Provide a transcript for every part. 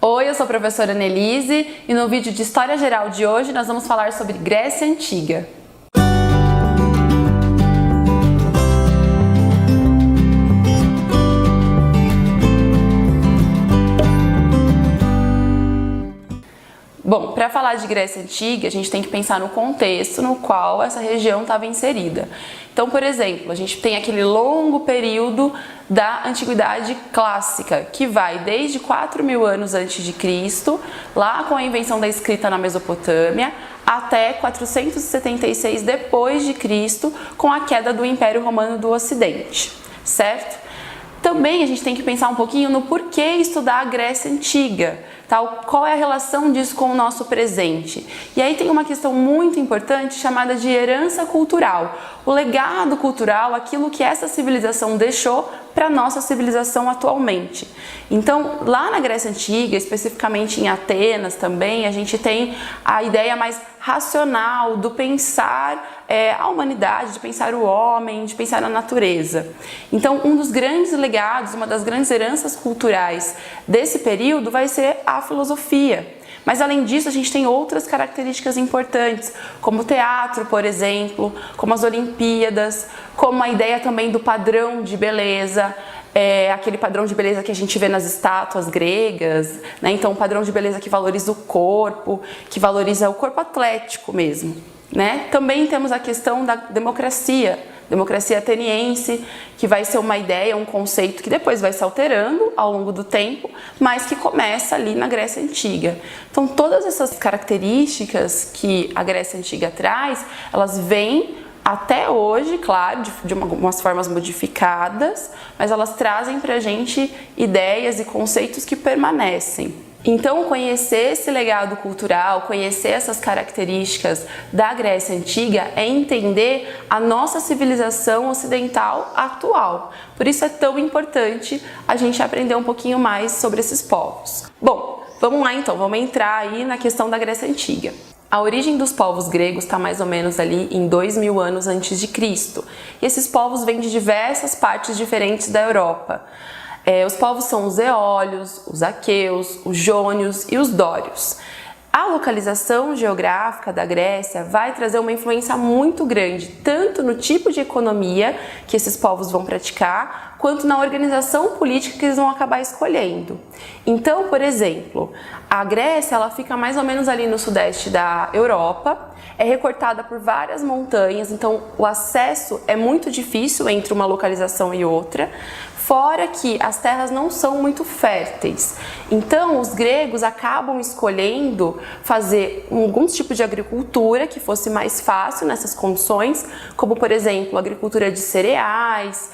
Oi, eu sou a professora Annelise e no vídeo de História Geral de hoje nós vamos falar sobre Grécia Antiga. Bom, para falar de Grécia Antiga, a gente tem que pensar no contexto no qual essa região estava inserida. Então, por exemplo, a gente tem aquele longo período da Antiguidade Clássica, que vai desde 4.000 anos antes de Cristo, lá com a invenção da escrita na Mesopotâmia, até 476 depois de Cristo, com a queda do Império Romano do Ocidente, certo? Também a gente tem que pensar um pouquinho no porquê estudar a Grécia Antiga, qual é a relação disso com o nosso presente. E aí tem uma questão muito importante chamada de herança cultural, o legado cultural, aquilo que essa civilização deixou para a nossa civilização atualmente. Então, lá na Grécia Antiga, especificamente em Atenas também, a gente tem a ideia mais racional do pensar a humanidade, de pensar o homem, de pensar a natureza. Então, um dos grandes legados, uma das grandes heranças culturais desse período vai ser a filosofia. Mas além disso, a gente tem outras características importantes, como o teatro, por exemplo, como as Olimpíadas, como a ideia também do padrão de beleza, aquele padrão de beleza que a gente vê nas estátuas gregas, né? Então, um padrão de beleza que valoriza o corpo, que valoriza o corpo atlético mesmo, né? Também temos a questão da democracia ateniense, que vai ser uma ideia, um conceito que depois vai se alterando ao longo do tempo, mas que começa ali na Grécia Antiga. Então, todas essas características que a Grécia Antiga traz, elas vêm até hoje, claro, de algumas formas modificadas, mas elas trazem pra gente ideias e conceitos que permanecem. Então, conhecer esse legado cultural, conhecer essas características da Grécia Antiga é entender a nossa civilização ocidental atual. Por isso é tão importante a gente aprender um pouquinho mais sobre esses povos. Bom, vamos lá então, vamos entrar aí na questão da Grécia Antiga. A origem dos povos gregos está mais ou menos ali em 2.000 anos antes de Cristo. E esses povos vêm de diversas partes diferentes da Europa. Os povos são os eólios, os aqueus, os jônios e os dórios. A localização geográfica da Grécia vai trazer uma influência muito grande, tanto no tipo de economia que esses povos vão praticar, quanto na organização política que eles vão acabar escolhendo. Então, por exemplo, a Grécia ela fica mais ou menos ali no sudeste da Europa, é recortada por várias montanhas, então o acesso é muito difícil entre uma localização e outra. Fora que as terras não são muito férteis. Então, os gregos acabam escolhendo fazer algum tipo de agricultura que fosse mais fácil nessas condições, como, por exemplo, a agricultura de cereais,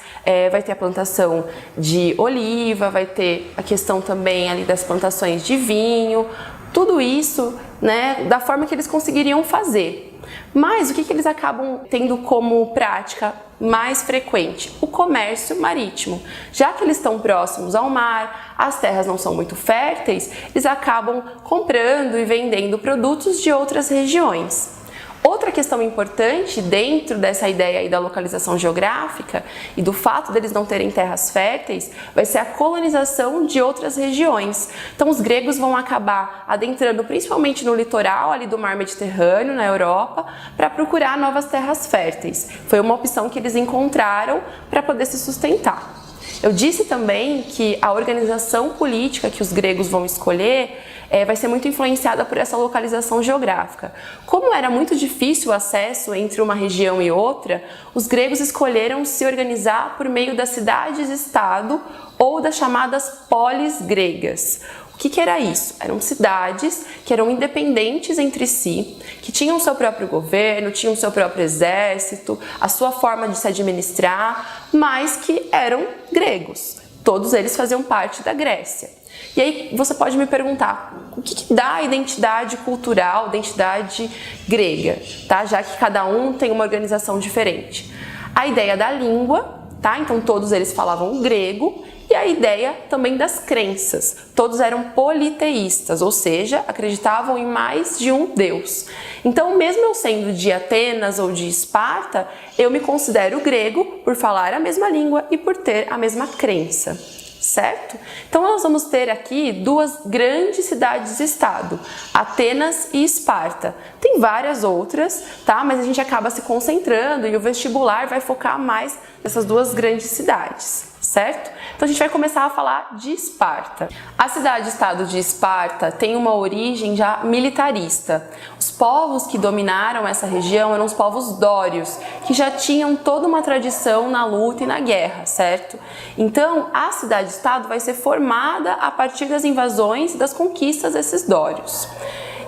vai ter a plantação de oliva, vai ter a questão também ali das plantações de vinho, tudo isso, né, da forma que eles conseguiriam fazer. Mas o que eles acabam tendo como prática mais frequente? O comércio marítimo. Já que eles estão próximos ao mar, as terras não são muito férteis, eles acabam comprando e vendendo produtos de outras regiões. Outra questão importante dentro dessa ideia aí da localização geográfica e do fato deles não terem terras férteis vai ser a colonização de outras regiões. Então os gregos vão acabar adentrando principalmente no litoral ali do mar Mediterrâneo, na Europa, para procurar novas terras férteis. Foi uma opção que eles encontraram para poder se sustentar. Eu disse também que a organização política que os gregos vão escolher vai ser muito influenciada por essa localização geográfica. Como era muito difícil o acesso entre uma região e outra, os gregos escolheram se organizar por meio das cidades-estado ou das chamadas polis gregas. O que era isso? Eram cidades que eram independentes entre si, que tinham seu próprio governo, tinham seu próprio exército, a sua forma de se administrar, mas que eram gregos. Todos eles faziam parte da Grécia. E aí você pode me perguntar, o que dá a identidade cultural, identidade grega, tá? Já que cada um tem uma organização diferente. A ideia da língua, tá? Então todos eles falavam grego, e a ideia também das crenças. Todos eram politeístas, ou seja, acreditavam em mais de um deus. Então, mesmo eu sendo de Atenas ou de Esparta, eu me considero grego por falar a mesma língua e por ter a mesma crença. certo? Então nós vamos ter aqui duas grandes cidades-estado, Atenas e Esparta. Tem várias outras, tá? Mas a gente acaba se concentrando e o vestibular vai focar mais nessas duas grandes cidades, certo? Então a gente vai começar a falar de Esparta. A cidade-estado de Esparta tem uma origem já militarista. Os povos que dominaram essa região eram os povos dórios, que já tinham toda uma tradição na luta e na guerra, certo? Então a cidade-estado vai ser formada a partir das invasões e das conquistas desses dórios.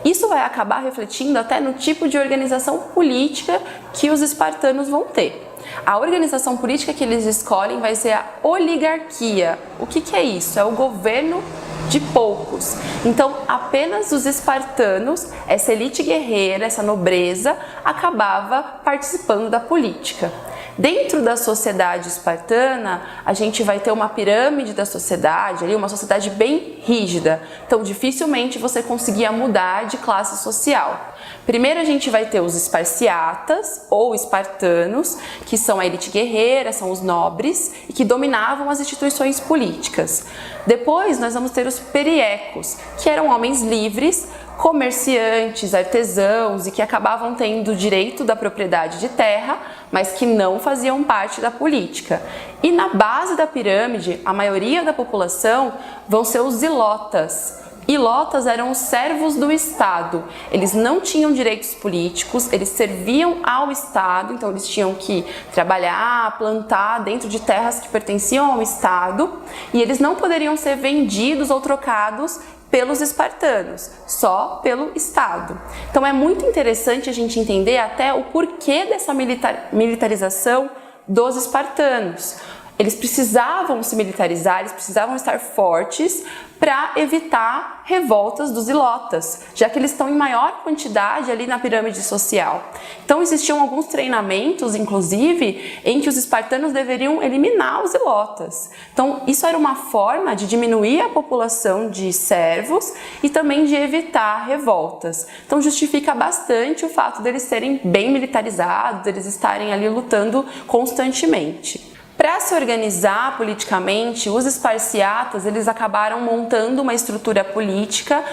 Isso vai acabar refletindo até no tipo de organização política que os espartanos vão ter. A organização política que eles escolhem vai ser a oligarquia. O que é isso? É o governo de poucos. Então, apenas os espartanos, essa elite guerreira, essa nobreza, acabava participando da política. Dentro da sociedade espartana, a gente vai ter uma pirâmide da sociedade, ali, uma sociedade bem rígida. Então, dificilmente você conseguia mudar de classe social. Primeiro a gente vai ter os esparciatas ou espartanos, que são a elite guerreira, são os nobres e que dominavam as instituições políticas. Depois nós vamos ter os periecos, que eram homens livres, comerciantes, artesãos e que acabavam tendo o direito da propriedade de terra, mas que não faziam parte da política. E na base da pirâmide, a maioria da população vão ser os ilotas. Ilotas eram os servos do Estado, eles não tinham direitos políticos, eles serviam ao Estado, então eles tinham que trabalhar, plantar dentro de terras que pertenciam ao Estado e eles não poderiam ser vendidos ou trocados pelos espartanos, só pelo Estado. Então é muito interessante a gente entender até o porquê dessa militarização dos espartanos. Eles precisavam se militarizar, eles precisavam estar fortes para evitar revoltas dos ilotas, já que eles estão em maior quantidade ali na pirâmide social. Então existiam alguns treinamentos, inclusive, em que os espartanos deveriam eliminar os ilotas. Então isso era uma forma de diminuir a população de servos e também de evitar revoltas. Então justifica bastante o fato deles serem bem militarizados, deles estarem ali lutando constantemente. Para se organizar politicamente, os esparciatas eles acabaram montando uma estrutura política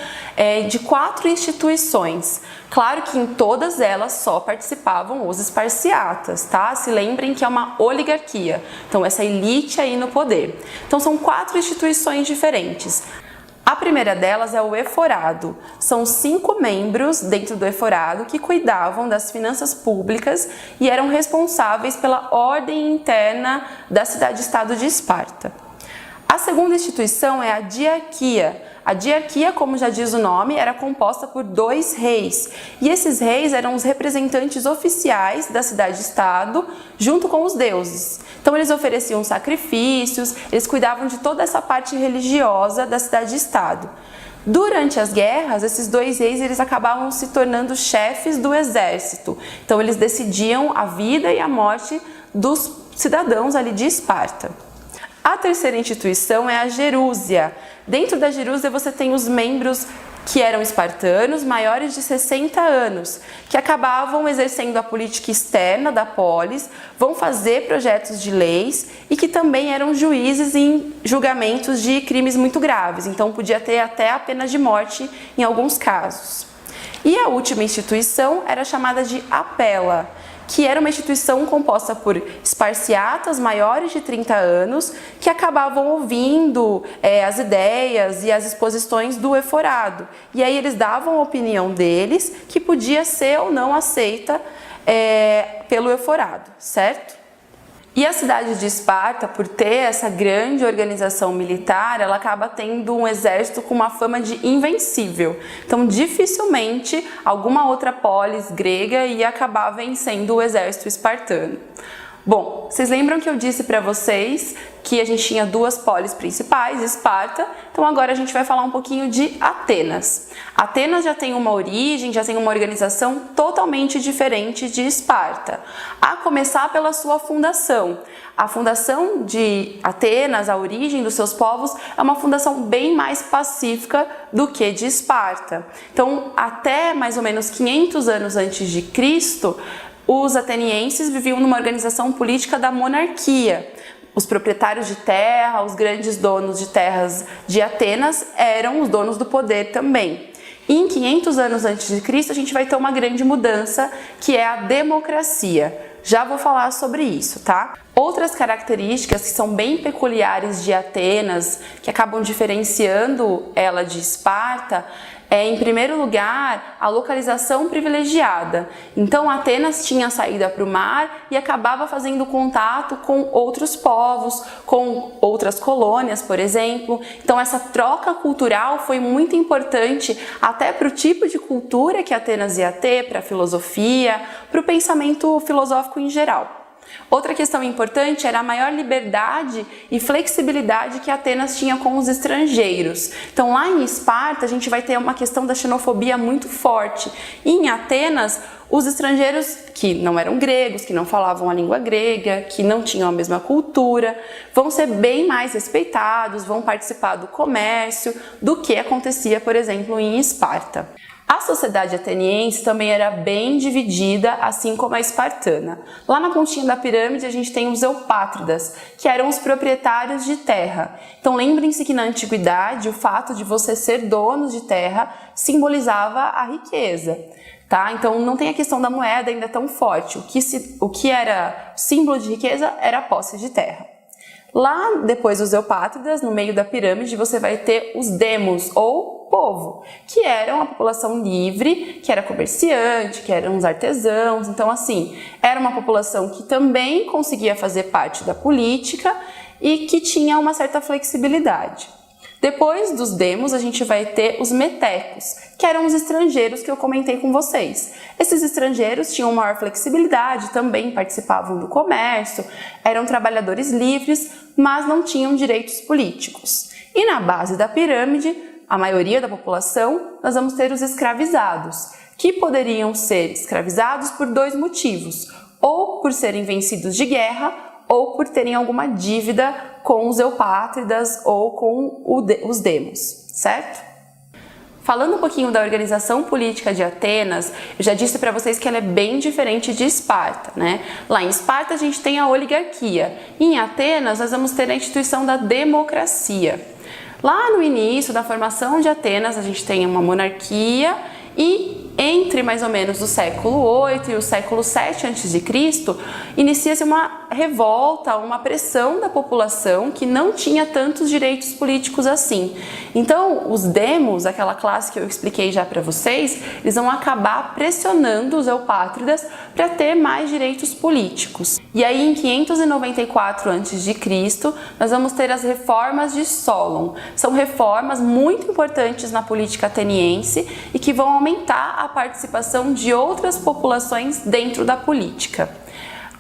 de 4 instituições. Claro que em todas elas só participavam os esparciatas, tá? Se lembrem que é uma oligarquia, então essa elite aí no poder. Então são 4 instituições diferentes. A primeira delas é o eforado. São 5 membros dentro do eforado que cuidavam das finanças públicas e eram responsáveis pela ordem interna da cidade-estado de Esparta. A segunda instituição é a diarquia. A diarquia, como já diz o nome, era composta por 2 reis. E esses reis eram os representantes oficiais da cidade-estado junto com os deuses. Então eles ofereciam sacrifícios, eles cuidavam de toda essa parte religiosa da cidade-estado. Durante as guerras, esses 2 reis eles acabavam se tornando chefes do exército. Então eles decidiam a vida e a morte dos cidadãos ali de Esparta. A terceira instituição é a gerúsia. Dentro da gerúsia você tem os membros que eram espartanos maiores de 60 anos, que acabavam exercendo a política externa da polis, vão fazer projetos de leis e que também eram juízes em julgamentos de crimes muito graves, então podia ter até a pena de morte em alguns casos. E a última instituição era chamada de apela, que era uma instituição composta por esparciatas maiores de 30 anos que acabavam ouvindo as ideias e as exposições do eforado. E aí eles davam a opinião deles que podia ser ou não aceita pelo eforado, certo? E a cidade de Esparta, por ter essa grande organização militar, ela acaba tendo um exército com uma fama de invencível. Então, dificilmente, alguma outra polis grega ia acabar vencendo o exército espartano. Bom, vocês lembram que eu disse para vocês que a gente tinha 2 polis principais, Esparta, então agora a gente vai falar um pouquinho de Atenas. Atenas já tem uma origem, já tem uma organização totalmente diferente de Esparta, a começar pela sua fundação. A fundação de Atenas, a origem dos seus povos, é uma fundação bem mais pacífica do que de Esparta. Então, até mais ou menos 500 anos antes de Cristo, os atenienses viviam numa organização política da monarquia. os proprietários de terra, os grandes donos de terras de Atenas eram os donos do poder também. E em 500 anos antes de Cristo, a gente vai ter uma grande mudança, que é a democracia. Já vou falar sobre isso, tá? Outras características que são bem peculiares de Atenas, que acabam diferenciando ela de Esparta, é, em primeiro lugar, a localização privilegiada. Então, Atenas tinha saída para o mar e acabava fazendo contato com outros povos, com outras colônias, por exemplo. Então, essa troca cultural foi muito importante até para o tipo de cultura que Atenas ia ter, para a filosofia, para o pensamento filosófico em geral. Outra questão importante era a maior liberdade e flexibilidade que Atenas tinha com os estrangeiros. Então, lá em Esparta, a gente vai ter uma questão da xenofobia muito forte. E em Atenas, os estrangeiros que não eram gregos, que não falavam a língua grega, que não tinham a mesma cultura, vão ser bem mais respeitados, vão participar do comércio do que acontecia, por exemplo, em Esparta. A sociedade ateniense também era bem dividida, assim como a espartana. Lá na pontinha da pirâmide a gente tem os eupátridas, que eram os proprietários de terra. Então lembrem-se que na antiguidade o fato de você ser dono de terra simbolizava a riqueza. Tá? Então não tem a questão da moeda ainda tão forte. O que era símbolo de riqueza era a posse de terra. Lá depois dos eupátridas, no meio da pirâmide, você vai ter os demos, ou povo, que eram a população livre, que era comerciante, que eram os artesãos. Então, assim, era uma população que também conseguia fazer parte da política e que tinha uma certa flexibilidade. Depois dos demos, a gente vai ter os metecos, que eram os estrangeiros que eu comentei com vocês. Esses estrangeiros tinham maior flexibilidade, também participavam do comércio, eram trabalhadores livres, mas não tinham direitos políticos. E na base da pirâmide, a maioria da população, nós vamos ter os escravizados, que poderiam ser escravizados por dois motivos, ou por serem vencidos de guerra, ou por terem alguma dívida com os eupátridas ou com os demos, certo? Falando um pouquinho da organização política de Atenas, eu já disse para vocês que ela é bem diferente de Esparta, né? Lá em Esparta a gente tem a oligarquia, e em Atenas nós vamos ter a instituição da democracia. Lá no início da formação de Atenas a gente tem uma monarquia e entre mais ou menos o século 8 e o século 7 a.C., inicia-se uma revolta, uma pressão da população que não tinha tantos direitos políticos assim. Então, os demos, aquela classe que eu expliquei já para vocês, eles vão acabar pressionando os eupátridas para ter mais direitos políticos. E aí, em 594 a.C., nós vamos ter as reformas de Solon. São reformas muito importantes na política ateniense e que vão aumentar a participação de outras populações dentro da política.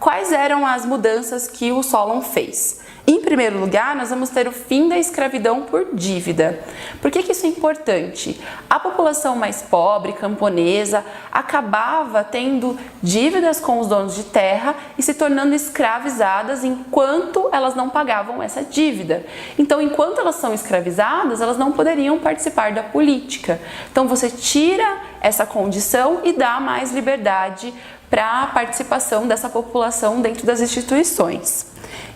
Quais eram as mudanças que o Solon fez? Em primeiro lugar, nós vamos ter o fim da escravidão por dívida. Por que isso é importante? A população mais pobre, camponesa, acabava tendo dívidas com os donos de terra e se tornando escravizadas enquanto elas não pagavam essa dívida. Então, enquanto elas são escravizadas, elas não poderiam participar da política. Então, você tira essa condição e dá mais liberdade para a participação dessa população dentro das instituições.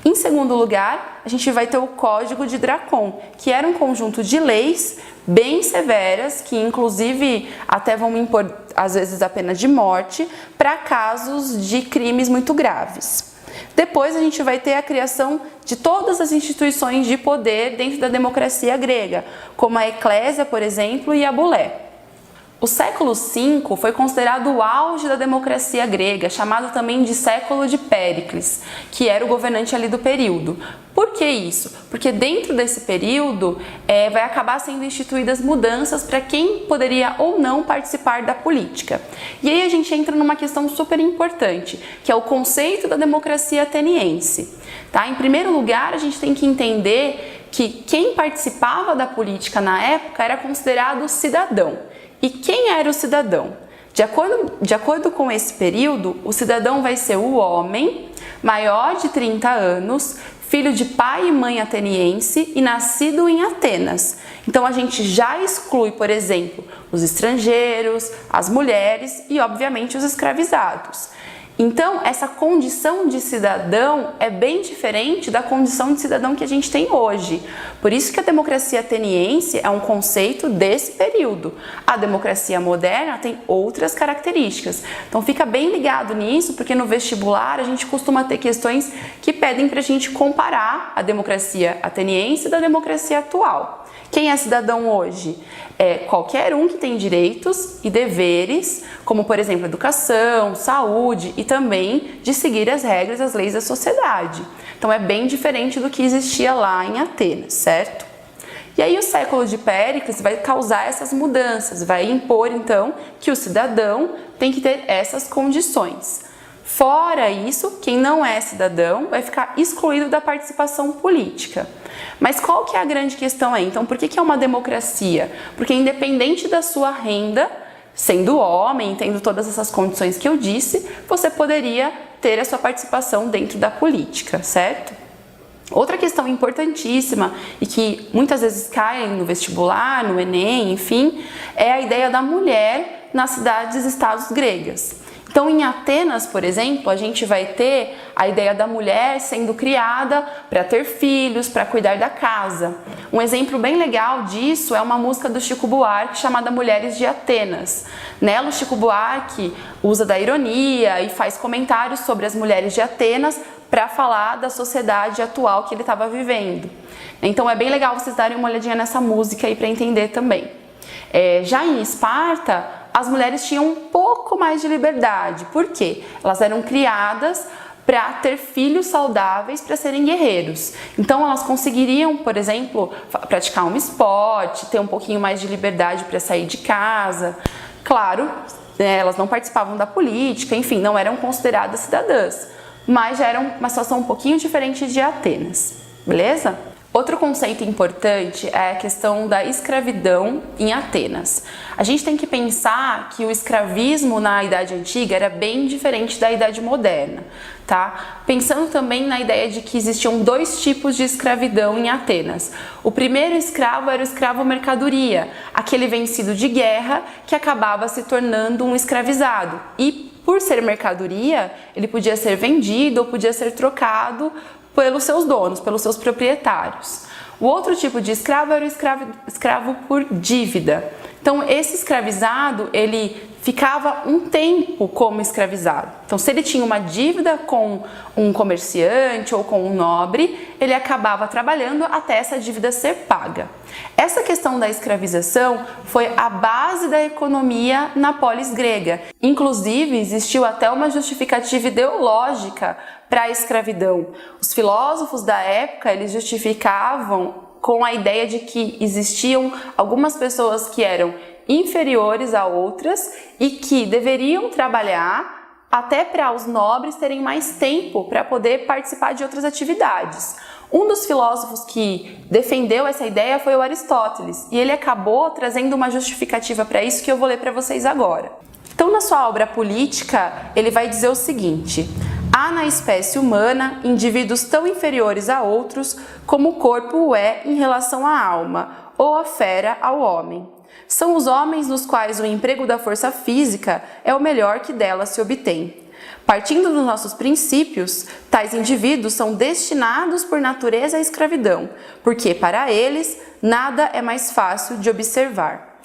Em segundo lugar, a gente vai ter o Código de Dracon, que era um conjunto de leis bem severas, que inclusive até vão impor, às vezes, a pena de morte para casos de crimes muito graves. Depois a gente vai ter a criação de todas as instituições de poder dentro da democracia grega, como a Eclésia, por exemplo, e a Bulé. O século V foi considerado o auge da democracia grega, chamado também de século de Péricles, que era o governante ali do período. Por que isso? Porque dentro desse período vai acabar sendo instituídas mudanças para quem poderia ou não participar da política. E aí a gente entra numa questão super importante, que é o conceito da democracia ateniense. Tá? Em primeiro lugar, a gente tem que entender que quem participava da política na época era considerado cidadão. E quem era o cidadão? De acordo com esse período, o cidadão vai ser o homem maior de 30 anos, filho de pai e mãe ateniense e nascido em Atenas. Então a gente já exclui, por exemplo, os estrangeiros, as mulheres e, obviamente, os escravizados. Então, essa condição de cidadão é bem diferente da condição de cidadão que a gente tem hoje. Por isso que a democracia ateniense é um conceito desse período. A democracia moderna tem outras características. Então, fica bem ligado nisso, porque no vestibular a gente costuma ter questões que pedem para a gente comparar a democracia ateniense da democracia atual. Quem é cidadão hoje? É qualquer um que tem direitos e deveres, como por exemplo educação, saúde e também de seguir as regras, as leis da sociedade. Então é bem diferente do que existia lá em Atenas, certo? E aí o século de Péricles vai causar essas mudanças, vai impor então que o cidadão tem que ter essas condições. Fora isso, quem não é cidadão vai ficar excluído da participação política. Mas qual que é a grande questão aí? Então, por que é uma democracia? Porque independente da sua renda, sendo homem, tendo todas essas condições que eu disse, você poderia ter a sua participação dentro da política, certo? Outra questão importantíssima e que muitas vezes cai no vestibular, no Enem, enfim, é a ideia da mulher nas cidades e estados gregas. Então, em Atenas, por exemplo, a gente vai ter a ideia da mulher sendo criada para ter filhos, para cuidar da casa. Um exemplo bem legal disso é uma música do Chico Buarque chamada Mulheres de Atenas. Nela, o Chico Buarque usa da ironia e faz comentários sobre as mulheres de Atenas para falar da sociedade atual que ele estava vivendo. Então, é bem legal vocês darem uma olhadinha nessa música aí para entender também. Já em Esparta, as mulheres tinham um pouco mais de liberdade. Por quê? Elas eram criadas para ter filhos saudáveis para serem guerreiros. Então elas conseguiriam, por exemplo, praticar um esporte, ter um pouquinho mais de liberdade para sair de casa. Claro, elas não participavam da política, enfim, não eram consideradas cidadãs, mas já era uma situação um pouquinho diferente de Atenas, beleza? Outro conceito importante é a questão da escravidão em Atenas. A gente tem que pensar que o escravismo na Idade Antiga era bem diferente da Idade Moderna, tá? Pensando também na ideia de que existiam dois tipos de escravidão em Atenas. O primeiro escravo era o escravo mercadoria, aquele vencido de guerra que acabava se tornando um escravizado. E por ser mercadoria, ele podia ser vendido ou podia ser trocado pelos seus donos, pelos seus proprietários. O outro tipo de escravo era o escravo por dívida. Então, esse escravizado, ele ficava um tempo como escravizado. Então, se ele tinha uma dívida com um comerciante ou com um nobre, ele acabava trabalhando até essa dívida ser paga. Essa questão da escravização foi a base da economia na polis grega. Inclusive, existiu até uma justificativa ideológica para a escravidão. Os filósofos da época, eles justificavam com a ideia de que existiam algumas pessoas que eram inferiores a outras e que deveriam trabalhar até para os nobres terem mais tempo para poder participar de outras atividades. Um dos filósofos que defendeu essa ideia foi o Aristóteles, e ele acabou trazendo uma justificativa para isso que eu vou ler para vocês agora. Então, na sua obra Política, ele vai dizer o seguinte: há na espécie humana indivíduos tão inferiores a outros como o corpo o é em relação à alma, ou a fera ao homem. São os homens nos quais o emprego da força física é o melhor que dela se obtém. Partindo dos nossos princípios, tais indivíduos são destinados por natureza à escravidão, porque para eles nada é mais fácil de observar.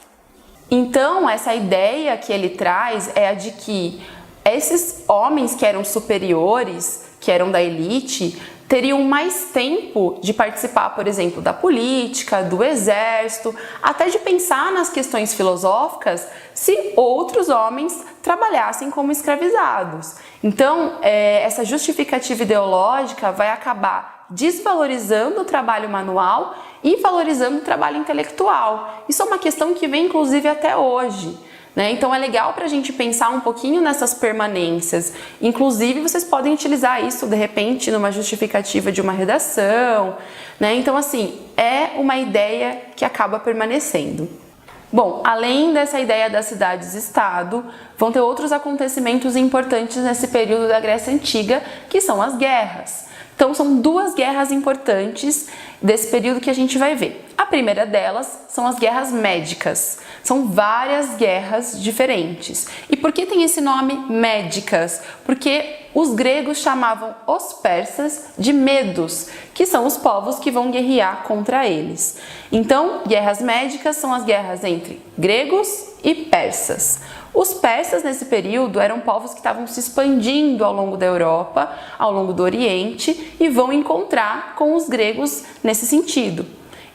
Então, essa ideia que ele traz é a de que esses homens que eram superiores, que eram da elite, teriam mais tempo de participar, por exemplo, da política, do exército, até de pensar nas questões filosóficas, se outros homens trabalhassem como escravizados. Então, essa justificativa ideológica vai acabar desvalorizando o trabalho manual e valorizando o trabalho intelectual. Isso é uma questão que vem, inclusive, até hoje. Então é legal para a gente pensar um pouquinho nessas permanências. Inclusive, vocês podem utilizar isso, de repente, numa justificativa de uma redação. Então, assim, é uma ideia que acaba permanecendo. Bom, além dessa ideia das cidades-estado, vão ter outros acontecimentos importantes nesse período da Grécia Antiga, que são as guerras. Então, são duas guerras importantes desse período que a gente vai ver. A primeira delas são as guerras médicas. São várias guerras diferentes. E por que tem esse nome médicas? Porque os gregos chamavam os persas de medos, que são os povos que vão guerrear contra eles. Então, guerras médicas são as guerras entre gregos e persas. Os persas, nesse período, eram povos que estavam se expandindo ao longo da Europa, ao longo do Oriente, e vão encontrar com os gregos nesse sentido.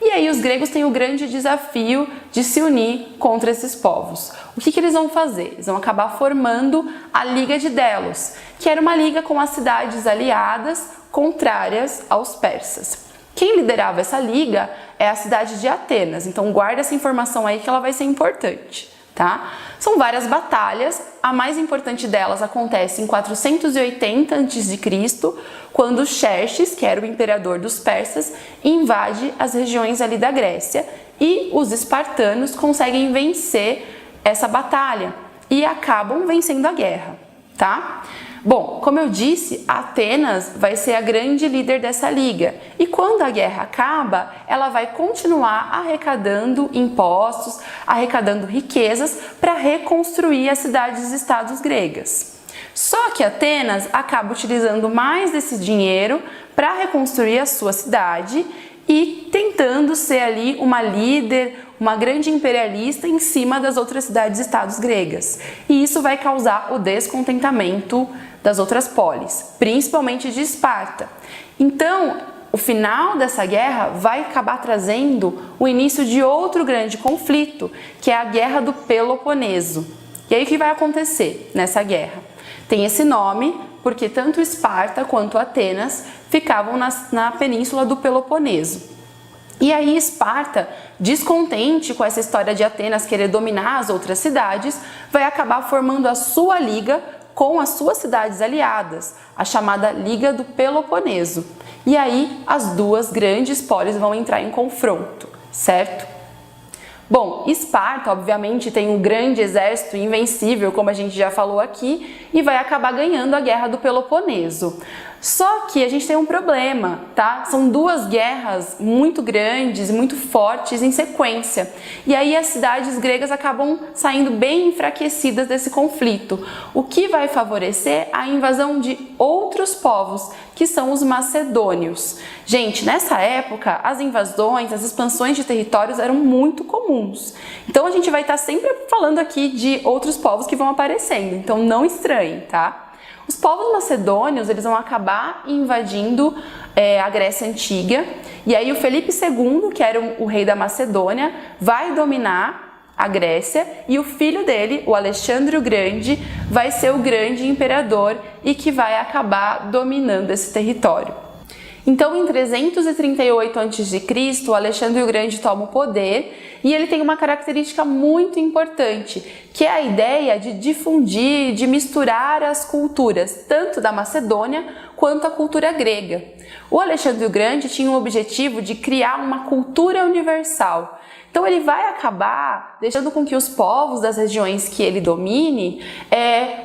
E aí os gregos têm o grande desafio de se unir contra esses povos. O que eles vão fazer? Eles vão acabar formando a Liga de Delos, que era uma liga com as cidades aliadas contrárias aos persas. Quem liderava essa liga é a cidade de Atenas, então guarda essa informação aí que ela vai ser importante. Tá? São várias batalhas, a mais importante delas acontece em 480 a.C., quando Xerxes, que era o imperador dos persas, invade as regiões ali da Grécia e os espartanos conseguem vencer essa batalha e acabam vencendo a guerra. Tá? Bom, como eu disse, Atenas vai ser a grande líder dessa liga e quando a guerra acaba, ela vai continuar arrecadando impostos, arrecadando riquezas para reconstruir as cidades-estados gregas. Só que Atenas acaba utilizando mais desse dinheiro para reconstruir a sua cidade e tentando ser ali uma líder, uma grande imperialista em cima das outras cidades-estados gregas. E isso vai causar o descontentamento das outras polis, principalmente de Esparta. Então, o final dessa guerra vai acabar trazendo o início de outro grande conflito, que é a Guerra do Peloponeso. E aí o que vai acontecer nessa guerra? Tem esse nome porque tanto Esparta quanto Atenas ficavam na península do Peloponeso. E aí Esparta, descontente com essa história de Atenas querer dominar as outras cidades, vai acabar formando a sua liga com as suas cidades aliadas, a chamada Liga do Peloponeso. E aí as duas grandes polis vão entrar em confronto, certo? Bom, Esparta, obviamente, tem um grande exército invencível, como a gente já falou aqui, e vai acabar ganhando a Guerra do Peloponeso. Só que a gente tem um problema, tá? São duas guerras muito grandes, muito fortes em sequência. E aí as cidades gregas acabam saindo bem enfraquecidas desse conflito, o que vai favorecer a invasão de outros povos, que são os macedônios. Gente, nessa época, as invasões, as expansões de territórios eram muito comuns. Então a gente vai estar sempre falando aqui de outros povos que vão aparecendo, então não estranhem, tá? Os povos macedônios, eles vão acabar invadindo a Grécia Antiga, e aí o Felipe II, que era o rei da Macedônia, vai dominar a Grécia, e o filho dele, o Alexandre o Grande, vai ser o grande imperador e que vai acabar dominando esse território. Então, em 338 a.C., Alexandre o Grande toma o poder e ele tem uma característica muito importante, que é a ideia de difundir, de misturar as culturas, tanto da Macedônia quanto a cultura grega. O Alexandre o Grande tinha o objetivo de criar uma cultura universal. Então ele vai acabar deixando com que os povos das regiões que ele domine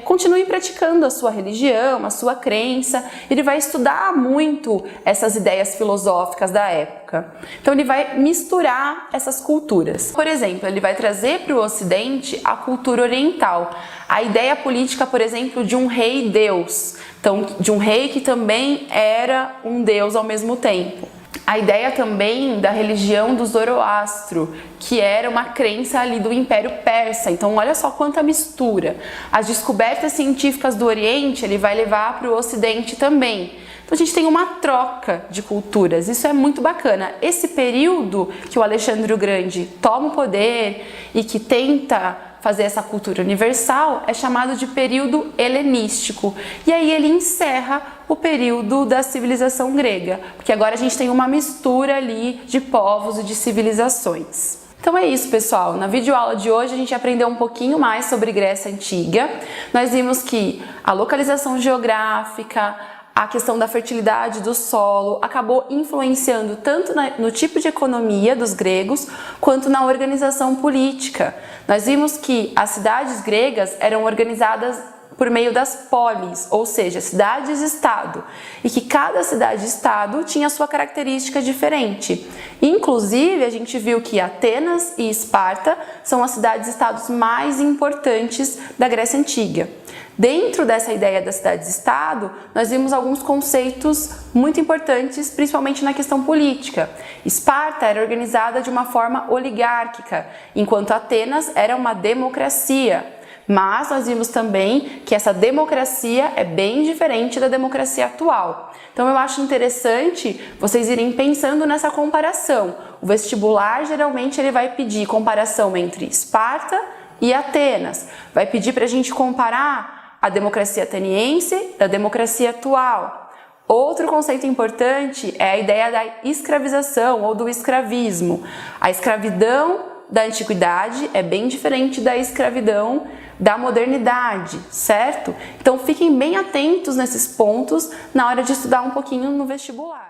continuem praticando a sua religião, a sua crença. Ele vai estudar muito essas ideias filosóficas da época. Então ele vai misturar essas culturas. Por exemplo, ele vai trazer para o Ocidente a cultura oriental. A ideia política, por exemplo, de um rei-deus. Então, de um rei que também era um deus ao mesmo tempo. A ideia também da religião do Zoroastro, que era uma crença ali do Império Persa. Então, olha só quanta mistura. As descobertas científicas do Oriente, ele vai levar para o Ocidente também. Então, a gente tem uma troca de culturas. Isso é muito bacana. Esse período que o Alexandre o Grande toma o poder e que tenta fazer essa cultura universal é chamado de período helenístico. E aí ele encerra o período da civilização grega, porque agora a gente tem uma mistura ali de povos e de civilizações. Então é isso, pessoal. Na videoaula de hoje a gente aprendeu um pouquinho mais sobre Grécia Antiga. Nós vimos que a localização geográfica, a questão da fertilidade do solo acabou influenciando tanto no tipo de economia dos gregos quanto na organização política. Nós vimos que as cidades gregas eram organizadas por meio das polis, ou seja, cidades-estado, e que cada cidade-estado tinha sua característica diferente. Inclusive, a gente viu que Atenas e Esparta são as cidades-estados mais importantes da Grécia Antiga. Dentro dessa ideia das cidades-estado, nós vimos alguns conceitos muito importantes, principalmente na questão política. Esparta era organizada de uma forma oligárquica, enquanto Atenas era uma democracia. Mas nós vimos também que essa democracia é bem diferente da democracia atual. Então eu acho interessante vocês irem pensando nessa comparação. O vestibular geralmente ele vai pedir comparação entre Esparta e Atenas. Vai pedir para a gente comparar a democracia ateniense da democracia atual. Outro conceito importante é a ideia da escravização ou do escravismo. A escravidão da antiguidade é bem diferente da escravidão da modernidade, certo? Então fiquem bem atentos nesses pontos na hora de estudar um pouquinho no vestibular.